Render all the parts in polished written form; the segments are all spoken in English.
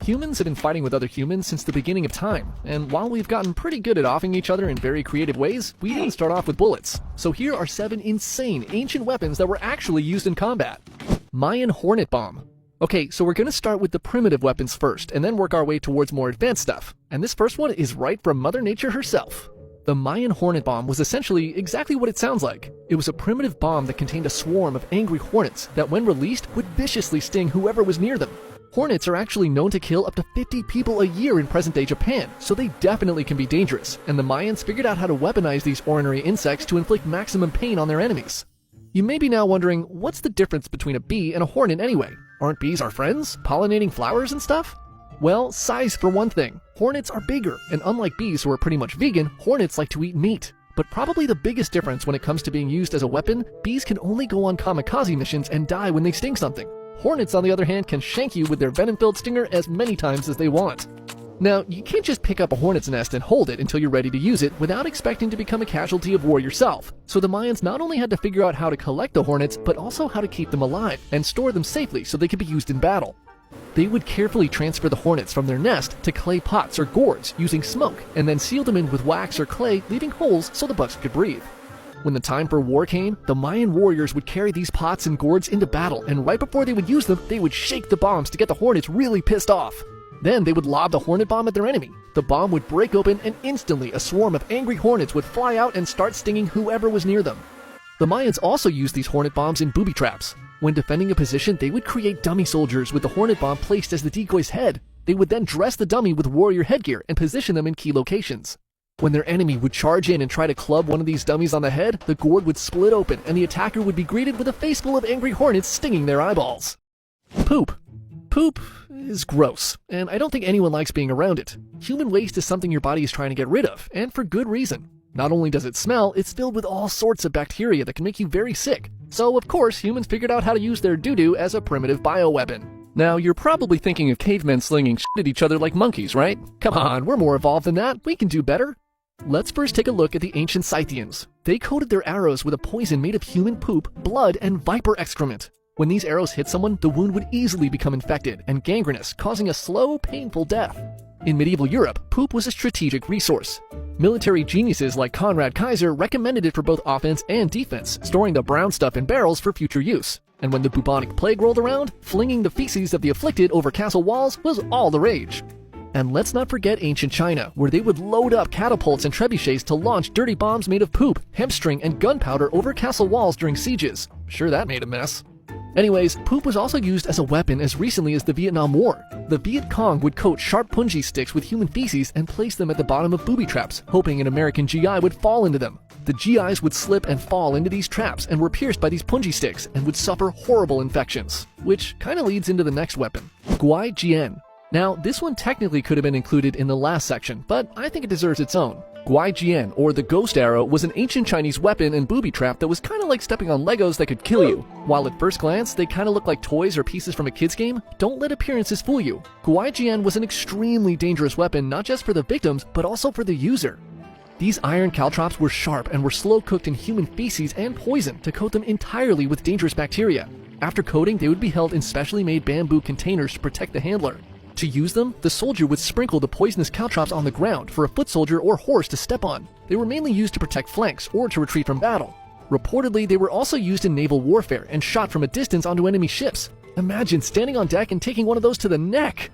Humans have been fighting with other humans since the beginning of time, and while we've gotten pretty good at offing each other in very creative ways, we didn't start off with bullets. So here are 7 insane ancient weapons that were actually used in combat. Mayan hornet bomb. Okay, so we're gonna start with the primitive weapons first, and then work our way towards more advanced stuff. And this first one is right from Mother Nature herself. The Mayan hornet bomb was essentially exactly what it sounds like. It was a primitive bomb that contained a swarm of angry hornets that, when released, would viciously sting whoever was near them. Hornets are actually known to kill up to 50 people a year in present-day Japan, so they definitely can be dangerous, and the Mayans figured out how to weaponize these ornery insects to inflict maximum pain on their enemies. You may be now wondering, what's the difference between a bee and a hornet anyway? Aren't bees our friends, pollinating flowers and stuff? Well, size for one thing. Hornets are bigger, and unlike bees who are pretty much vegan, hornets like to eat meat. But probably the biggest difference when it comes to being used as a weapon, bees can only go on kamikaze missions and die when they sting something. Hornets, on the other hand, can shank you with their venom-filled stinger as many times as they want. Now, you can't just pick up a hornet's nest and hold it until you're ready to use it without expecting to become a casualty of war yourself. So the Mayans not only had to figure out how to collect the hornets, but also how to keep them alive and store them safely so they could be used in battle. They would carefully transfer the hornets from their nest to clay pots or gourds using smoke, and then seal them in with wax or clay, leaving holes so the bugs could breathe. When the time for war came, the Mayan warriors would carry these pots and gourds into battle, and right before they would use them, they would shake the bombs to get the hornets really pissed off. Then they would lob the hornet bomb at their enemy. The bomb would break open, and instantly a swarm of angry hornets would fly out and start stinging whoever was near them. The Mayans also used these hornet bombs in booby traps. When defending a position, they would create dummy soldiers with the hornet bomb placed as the decoy's head. They would then dress the dummy with warrior headgear and position them in key locations. When their enemy would charge in and try to club one of these dummies on the head, the gourd would split open and the attacker would be greeted with a face full of angry hornets stinging their eyeballs. Poop. Poop is gross, and I don't think anyone likes being around it. Human waste is something your body is trying to get rid of, and for good reason. Not only does it smell, it's filled with all sorts of bacteria that can make you very sick. So of course, humans figured out how to use their doo-doo as a primitive bioweapon. Now, you're probably thinking of cavemen slinging shit at each other like monkeys, right? Come on, we're more evolved than that. We can do better. Let's first take a look at the ancient Scythians. They coated their arrows with a poison made of human poop, blood, and viper excrement. When these arrows hit someone, the wound would easily become infected and gangrenous, causing a slow, painful death. In medieval Europe, poop was a strategic resource. Military geniuses like Conrad Kaiser recommended it for both offense and defense, storing the brown stuff in barrels for future use. And when the bubonic plague rolled around, flinging the feces of the afflicted over castle walls was all the rage. And let's not forget ancient China, where they would load up catapults and trebuchets to launch dirty bombs made of poop, hemp string, and gunpowder over castle walls during sieges. Sure, that made a mess. Anyways, poop was also used as a weapon as recently as the Vietnam War. The Viet Cong would coat sharp punji sticks with human feces and place them at the bottom of booby traps, hoping an American GI would fall into them. The GIs would slip and fall into these traps and were pierced by these punji sticks and would suffer horrible infections. Which kinda leads into the next weapon, Guai Jian. Now, this one technically could have been included in the last section, but I think it deserves its own. Guai Jian, or the ghost arrow, was an ancient Chinese weapon and booby trap that was kinda like stepping on Legos that could kill you. While at first glance, they kinda look like toys or pieces from a kid's game, don't let appearances fool you. Guai Jian was an extremely dangerous weapon not just for the victims, but also for the user. These iron caltrops were sharp and were slow cooked in human feces and poison to coat them entirely with dangerous bacteria. After coating, they would be held in specially made bamboo containers to protect the handler. To use them, the soldier would sprinkle the poisonous caltrops on the ground for a foot soldier or horse to step on. They were mainly used to protect flanks or to retreat from battle. Reportedly, they were also used in naval warfare and shot from a distance onto enemy ships. Imagine standing on deck and taking one of those to the neck!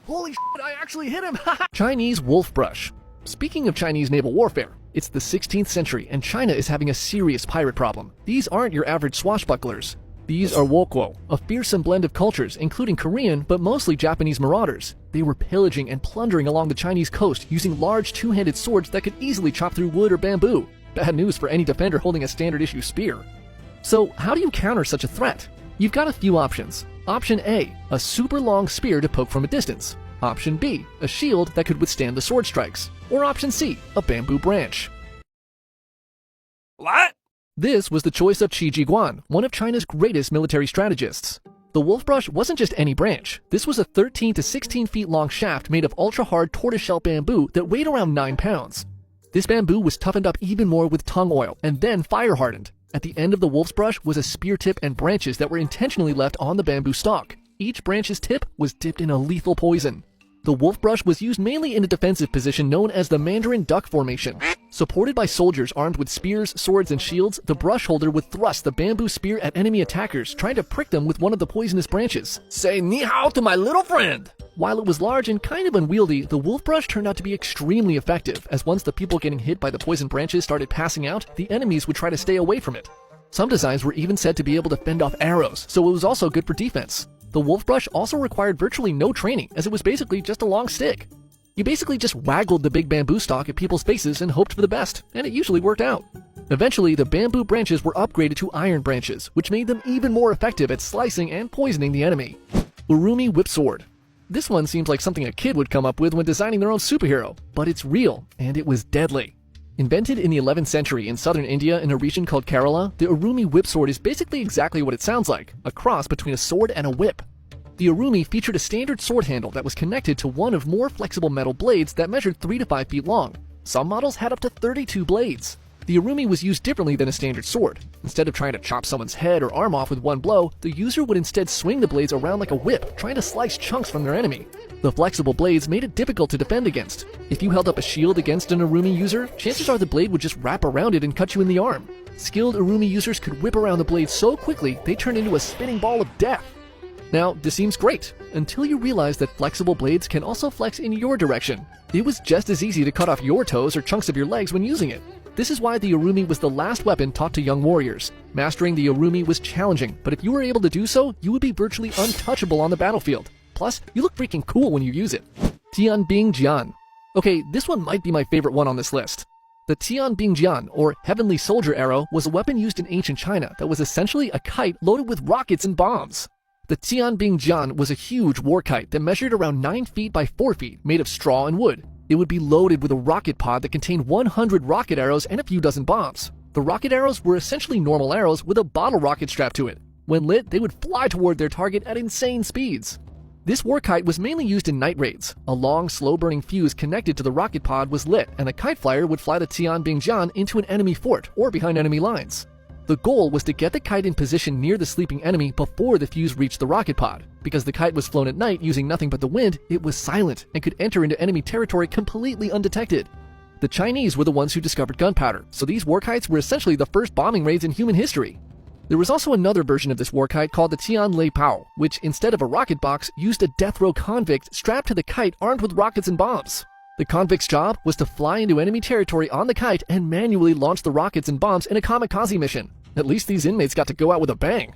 Holy shit, I actually hit him! Chinese wolf brush. Speaking of Chinese naval warfare, it's the 16th century and China is having a serious pirate problem. These aren't your average swashbucklers. These are Wokwo, a fearsome blend of cultures, including Korean, but mostly Japanese marauders. They were pillaging and plundering along the Chinese coast using large two-handed swords that could easily chop through wood or bamboo. Bad news for any defender holding a standard-issue spear. So, how do you counter such a threat? You've got a few options. Option A, a super long spear to poke from a distance. Option B, a shield that could withstand the sword strikes. Or Option C, a bamboo branch. What? This was the choice of Qi Jiguan, one of China's greatest military strategists. The wolf brush wasn't just any branch. This was a 13 to 16 feet long shaft made of ultra-hard tortoiseshell bamboo that weighed around 9 pounds. This bamboo was toughened up even more with tung oil and then fire hardened. At the end of the wolf's brush was a spear tip and branches that were intentionally left on the bamboo stalk. each branch's tip was dipped in a lethal poison. The wolf brush was used mainly in a defensive position known as the Mandarin duck formation. Supported by soldiers armed with spears, swords, and shields, the brush holder would thrust the bamboo spear at enemy attackers, trying to prick them with one of the poisonous branches. Say ni hao to my little friend! While it was large and kind of unwieldy, the wolf brush turned out to be extremely effective, as once the people getting hit by the poison branches started passing out, the enemies would try to stay away from it. Some designs were even said to be able to fend off arrows, so it was also good for defense. The wolf brush also required virtually no training, as it was basically just a long stick. You basically just waggled the big bamboo stalk at people's faces and hoped for the best, and it usually worked out. Eventually, the bamboo branches were upgraded to iron branches, which made them even more effective at slicing and poisoning the enemy. Urumi Whip Sword. This one seems like something a kid would come up with when designing their own superhero, but it's real, and it was deadly. Invented in the 11th century in southern India in a region called Kerala, the Urumi whip sword is basically exactly what it sounds like, a cross between a sword and a whip. The Urumi featured a standard sword handle that was connected to one of more flexible metal blades that measured 3 to 5 feet long. Some models had up to 32 blades. The Urumi was used differently than a standard sword. Instead of trying to chop someone's head or arm off with one blow, the user would instead swing the blades around like a whip, trying to slice chunks from their enemy. The flexible blades made it difficult to defend against. If you held up a shield against an Urumi user, chances are the blade would just wrap around it and cut you in the arm. Skilled Urumi users could whip around the blade so quickly they turned into a spinning ball of death. Now, this seems great, until you realize that flexible blades can also flex in your direction. It was just as easy to cut off your toes or chunks of your legs when using it. This is why the Urumi was the last weapon taught to young warriors. Mastering the Urumi was challenging, but if you were able to do so, you would be virtually untouchable on the battlefield. Plus, you look freaking cool when you use it. Tianbing Jian. Okay, this one might be my favorite one on this list. The Tianbing Jian, or Heavenly Soldier Arrow, was a weapon used in ancient China that was essentially a kite loaded with rockets and bombs. The Tianbing Jian was a huge war kite that measured around 9 feet by 4 feet, made of straw and wood. It would be loaded with a rocket pod that contained 100 rocket arrows and a few dozen bombs. The rocket arrows were essentially normal arrows with a bottle rocket strapped to it. When lit, they would fly toward their target at insane speeds. This war kite was mainly used in night raids. A long, slow-burning fuse connected to the rocket pod was lit, and the kite flyer would fly the Tianbing Jian into an enemy fort or behind enemy lines. The goal was to get the kite in position near the sleeping enemy before the fuse reached the rocket pod. Because the kite was flown at night using nothing but the wind, it was silent and could enter into enemy territory completely undetected. The Chinese were the ones who discovered gunpowder, so these war kites were essentially the first bombing raids in human history. There was also another version of this war kite called the Tian Lei Pao, which instead of a rocket box, used a death row convict strapped to the kite armed with rockets and bombs. The convict's job was to fly into enemy territory on the kite and manually launch the rockets and bombs in a kamikaze mission. At least these inmates got to go out with a bang.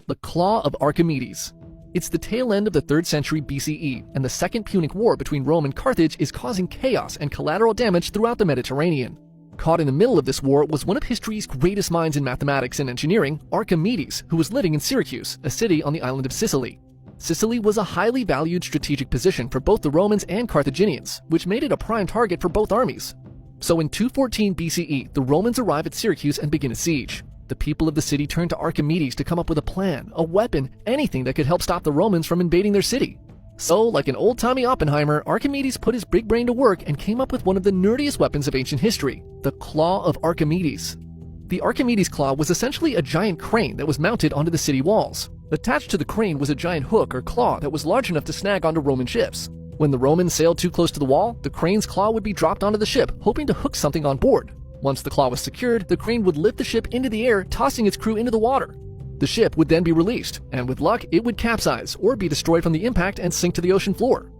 The Claw of Archimedes. It's the tail end of the 3rd century BCE, and the Second Punic War between Rome and Carthage is causing chaos and collateral damage throughout the Mediterranean. Caught in the middle of this war was one of history's greatest minds in mathematics and engineering, Archimedes, who was living in Syracuse, a city on the island of Sicily. Sicily was a highly valued strategic position for both the Romans and Carthaginians, which made it a prime target for both armies. So in 214 BCE, the Romans arrive at Syracuse and begin a siege. The people of the city turn to Archimedes to come up with a plan, a weapon, anything that could help stop the Romans from invading their city. So, like an old-timey Oppenheimer, Archimedes put his big brain to work and came up with one of the nerdiest weapons of ancient history, the Claw of Archimedes. The Archimedes claw was essentially a giant crane that was mounted onto the city walls. Attached to the crane was a giant hook or claw that was large enough to snag onto Roman ships. When the Romans sailed too close to the wall, the crane's claw would be dropped onto the ship, hoping to hook something on board. Once the claw was secured, the crane would lift the ship into the air, tossing its crew into the water. The ship would then be released, and with luck, it would capsize or be destroyed from the impact and sink to the ocean floor.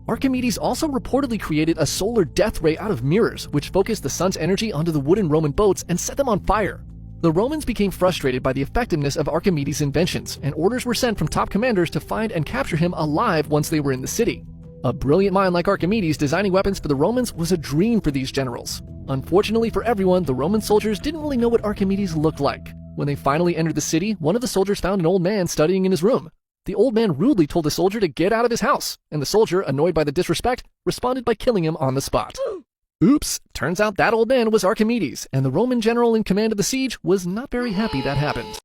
Archimedes also reportedly created a solar death ray out of mirrors, which focused the sun's energy onto the wooden Roman boats and set them on fire. The Romans became frustrated by the effectiveness of Archimedes' inventions, and orders were sent from top commanders to find and capture him alive once they were in the city. A brilliant mind like Archimedes designing weapons for the Romans was a dream for these generals. Unfortunately for everyone, the Roman soldiers didn't really know what Archimedes looked like. When they finally entered the city, one of the soldiers found an old man studying in his room. The old man rudely told the soldier to get out of his house, and the soldier, annoyed by the disrespect, responded by killing him on the spot. Oops, turns out that old man was Archimedes, and the Roman general in command of the siege was not very happy that happened.